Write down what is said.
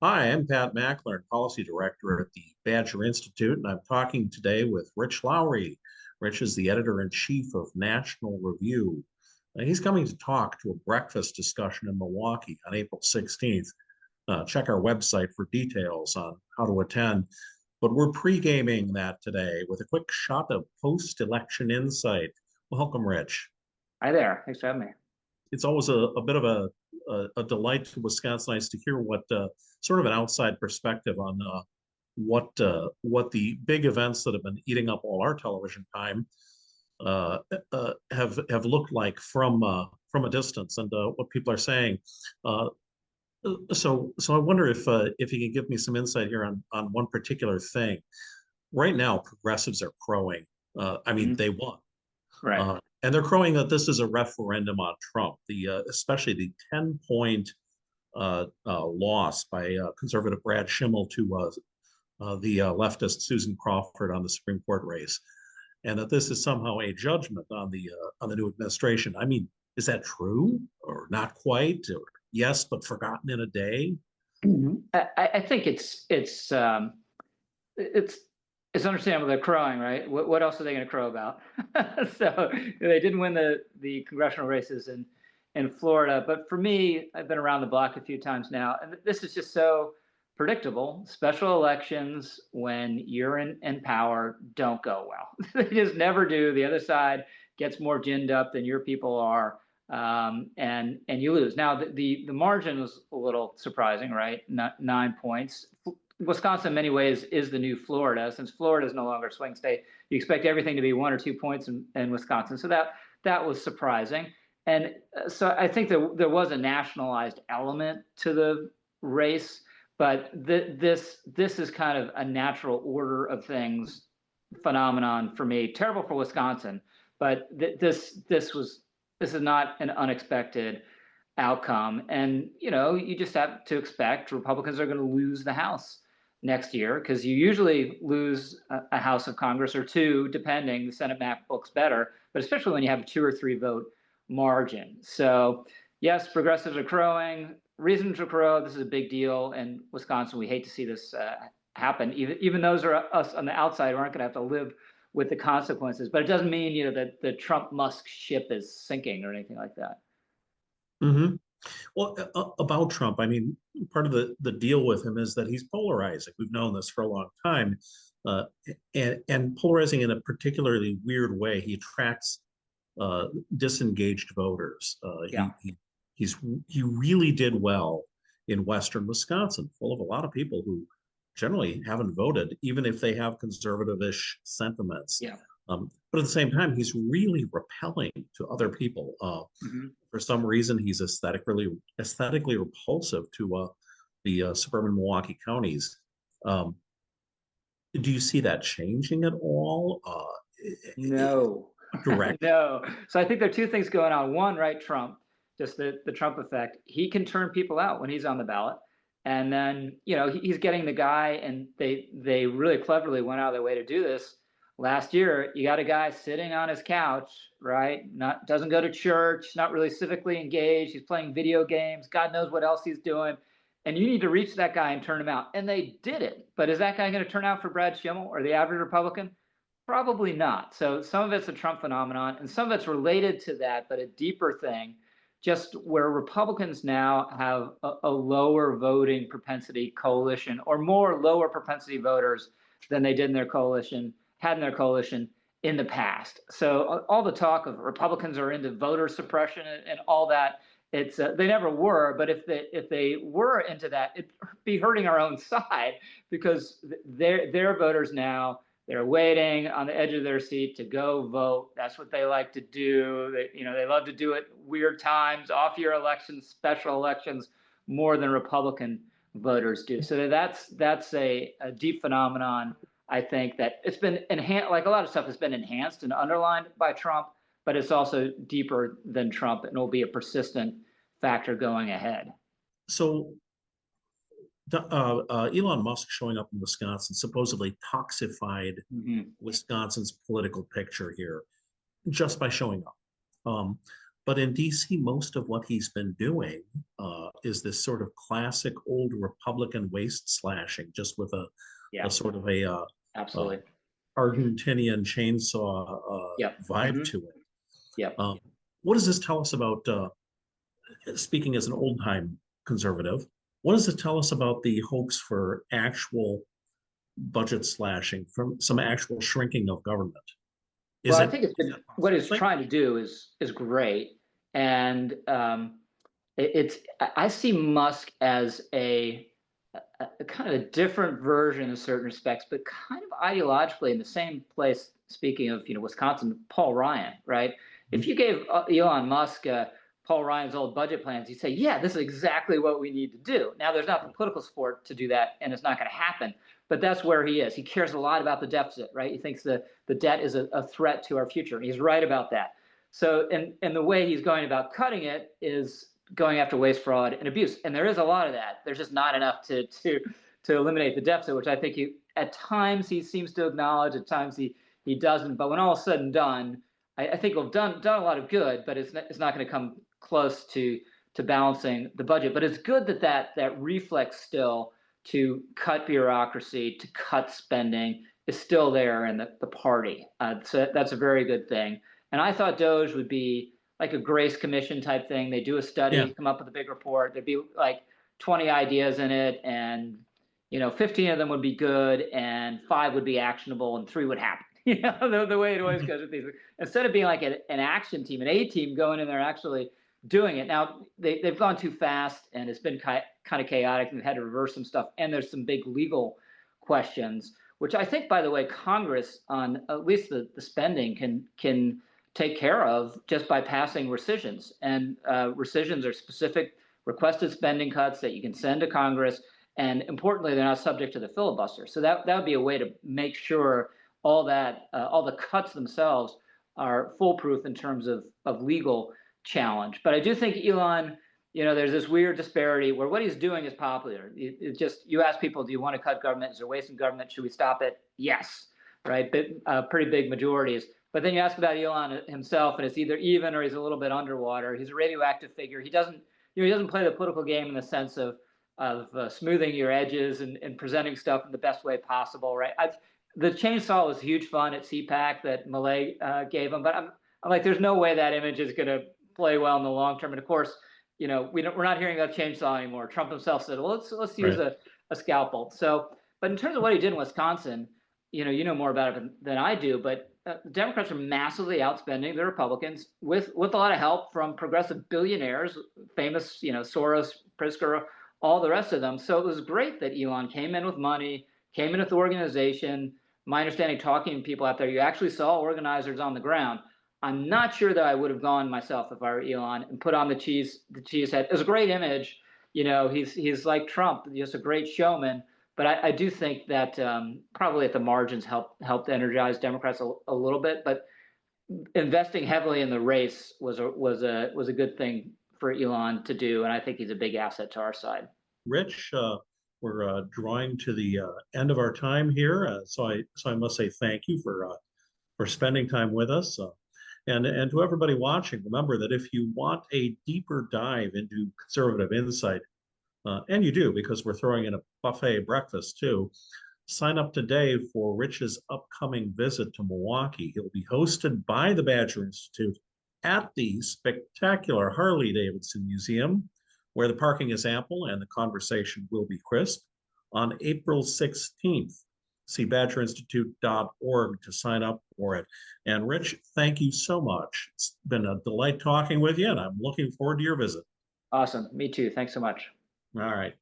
Hi, I'm Pat McIlheran, Policy Director at the Badger Institute, and I'm talking today with Rich Lowry. Rich is the editor-in-chief of National Review. He's coming to talk to a breakfast discussion in Milwaukee on April 16th. Check our website for details on how to attend. But we're pre-gaming that today with a quick shot of post-election insight. Welcome, Rich. Hi there. Thanks for having me. It's always a bit of a delight to Wisconsinites to hear what sort of an outside perspective on what the big events that have been eating up all our television time have looked like from a distance and what people are saying. Uh, so I wonder if you can give me some insight here on one particular thing. Right now, progressives are crowing. I mean, Mhm. they won. Right. And they're crowing that this is a referendum on Trump, especially the 10-point loss by conservative Brad Schimmel to the leftist Susan Crawford on the Supreme Court race, and that this is somehow a judgment on the new administration. I mean, is that true or not quite? Or yes, but forgotten in a day? I think it's it's understandable they're crowing, right? What else are they going to crow about? So they didn't win the congressional races in Florida, but for me, I've been around the block a few times now, and this is just so predictable. Special elections, when you're in power, don't go well. They just never do. The other side gets more ginned up than your people are, and you lose. Now the margin was a little surprising, right? 9 points. Wisconsin, in many ways, is the new Florida. Since Florida is no longer a swing state, you expect everything to be 1 or 2 points in Wisconsin. So that was surprising. And so I think there was a nationalized element to the race, but this is kind of a natural order of things phenomenon for me. Terrible for Wisconsin, but this is not an unexpected outcome. And you just have to expect Republicans are going to lose the House next year, because you usually lose a House of Congress or two, depending. The Senate map looks better, but especially when you have a 2 or 3 vote margin. So yes, progressives are crowing. Reason to crow. This is a big deal in Wisconsin. We hate to see this happen. Even those are us on the outside who aren't going to have to live with the consequences. But it doesn't mean that the Trump Musk ship is sinking or anything like that. Mm-hmm. Well, about Trump, I mean, part of the deal with him is that he's polarizing. We've known this for a long time, uh, and polarizing in a particularly weird way. He attracts disengaged voters. Yeah. He's he really did well in Western Wisconsin, full of a lot of people who generally haven't voted, even if they have conservative-ish sentiments. Yeah. But at the same time, he's really repelling to other people. Hmm. For some reason, he's aesthetically repulsive to the suburban Milwaukee counties. Um, do you see that changing at all? No. Direct. No. So I think there are two things going on. One, right, Trump, just the Trump effect. He can turn people out when he's on the ballot. And then, he's getting the guy, and they really cleverly went out of their way to do this. Last year, you got a guy sitting on his couch, right? Not doesn't go to church, not really civically engaged. He's playing video games. God knows what else he's doing. And you need to reach that guy and turn him out. And they did it. But is that guy going to turn out for Brad Schimmel or the average Republican? Probably not. So some of it's a Trump phenomenon, and some of it's related to that, but a deeper thing, just where Republicans now have a lower voting propensity coalition, or more lower propensity voters than they did in their coalition, had in their coalition in the past. So all the talk of Republicans are into voter suppression and all that, it's they never were, but if they were into that, it'd be hurting our own side, because their voters now, they're waiting on the edge of their seat to go vote. That's what they like to do. They love to do it weird times, off-year elections, special elections, more than Republican voters do. So that's a deep phenomenon. I think that it's been enhanced, like a lot of stuff has been enhanced and underlined by Trump, but it's also deeper than Trump, and will be a persistent factor going ahead. So Elon Musk showing up in Wisconsin supposedly toxified Mm-hmm. Wisconsin's political picture here just by showing up. Um, But in DC, most of what he's been doing is this sort of classic old Republican waste slashing, just with a Yeah, sort of a uh, absolutely. Argentinian chainsaw Yep. vibe to it. Yep. Um, what does this tell us about, speaking as an old time conservative, what does it tell us about the hopes for actual budget slashing, from some actual shrinking of government? Well, Is I it, think it's is been, that what possible? it's trying to do is great, and I see Musk as a kind of a different version in certain respects, but kind of ideologically in the same place. Speaking of, Wisconsin, Paul Ryan, right? If you gave Elon Musk Paul Ryan's old budget plans, he'd say, "Yeah, this is exactly what we need to do." Now, there's not the political support to do that, and it's not going to happen. But that's where he is. He cares a lot about the deficit, right? He thinks the debt is a threat to our future. And he's right about that. So, and the way he's going about cutting it is going after waste, fraud, and abuse. And there is a lot of that. There's just not enough to eliminate the deficit, which I think at times he seems to acknowledge, at times he doesn't. But when all is said and done, I think we've done a lot of good, but it's not going to come close to balancing the budget. But it's good that reflex still to cut bureaucracy, to cut spending is still there in the party. So that's a very good thing. And I thought Doge would be like a Grace Commission type thing. They do a Yeah, study, come up with a big report. There'd be like 20 ideas in it, and 15 of them would be good, and 5 would be actionable, and 3 would happen. The way it always goes with these. Instead of being like an action team, an A team going in there actually doing it. Now they've gone too fast, and it's been kind of chaotic, and they've had to reverse some stuff. And there's some big legal questions, which I think, by the way, Congress on at least the spending can take care of just by passing rescissions. And rescissions are specific requested spending cuts that you can send to Congress. And importantly, they're not subject to the filibuster. So that would be a way to make sure all the cuts themselves are foolproof in terms of legal challenge. But I do think Elon, there's this weird disparity where what he's doing is popular. It just, you ask people, do you want to cut government? Is there waste in government? Should we stop it? Yes, right? But pretty big majorities. But then you ask about Elon himself, and it's either even or he's a little bit underwater. He's a radioactive figure. He doesn't play the political game in the sense of smoothing your edges and presenting stuff in the best way possible, right? The chainsaw was huge fun at CPAC that Malay gave him, but I'm like, there's no way that image is going to play well in the long term. And of course, we're not hearing about chainsaw anymore. Trump himself said, well, let's use right. a scalpel. So, but in terms of what he did in Wisconsin, you know more about it than I do, but the Democrats are massively outspending the Republicans with a lot of help from progressive billionaires, famous, Soros, Pritzker, all the rest of them. So it was great that Elon came in with money, came in with the organization. My understanding, talking to people out there, you actually saw organizers on the ground. I'm not sure that I would have gone myself if I were Elon and put on the cheese head. It was a great image. He's like Trump, just a great showman. But I do think that probably at the margins helped energize Democrats a little bit. But investing heavily in the race was a good thing for Elon to do, and I think he's a big asset to our side. Rich, we're drawing to the end of our time here, so I must say thank you for spending time with us. And to everybody watching, remember that if you want a deeper dive into conservative insight, and you do because we're throwing in a buffet breakfast too, sign up today for Rich's upcoming visit to Milwaukee. He'll be hosted by the Badger Institute at the spectacular Harley-Davidson Museum, where the parking is ample and the conversation will be crisp, on April 16th. See badgerinstitute.org to sign up for it. And Rich, thank you so much. It's been a delight talking with you, and I'm looking forward to your visit. Awesome. Me too. Thanks so much. All right.